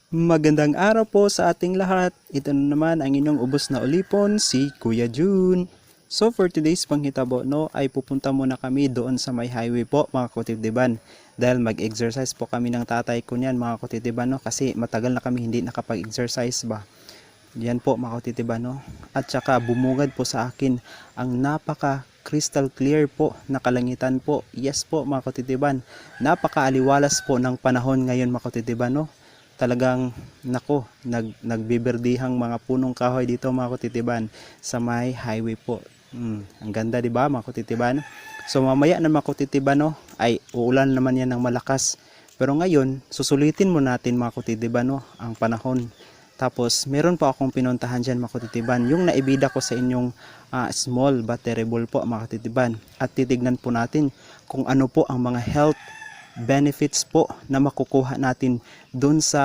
Magandang araw po sa ating lahat. Ito na naman ang inyong ubos na ulipon, si Kuya Jun. So for today's panghitabo no, ay pupunta muna kami doon sa may highway po mga kutitiban. Dahil mag-exercise po kami ng tatay ko niyan mga kutitiban no, kasi matagal na kami hindi nakapag-exercise ba. Yan po mga kutitiban no. At saka bumungad po sa akin ang napaka crystal clear po na kalangitan po. Yes po mga kutitiban. Napaka-aliwalas po ng panahon ngayon mga kutitiban no. Talagang nako, nagbiberdihang mga punong kahoy dito mga kutitiban sa may highway po. Ang ganda 'di ba mga kutitiban? So mamaya na mga kutitiban no, ay uulan naman yan ng malakas. Pero ngayon, susulitin mo natin mga kutitiban no, ang panahon. Tapos meron pa akong pinuntahan diyan mga kutitiban, yung naibida ko sa inyong small but terrible po mga kutitiban. At titignan po natin kung ano po ang mga health benefits po na makukuha natin dun sa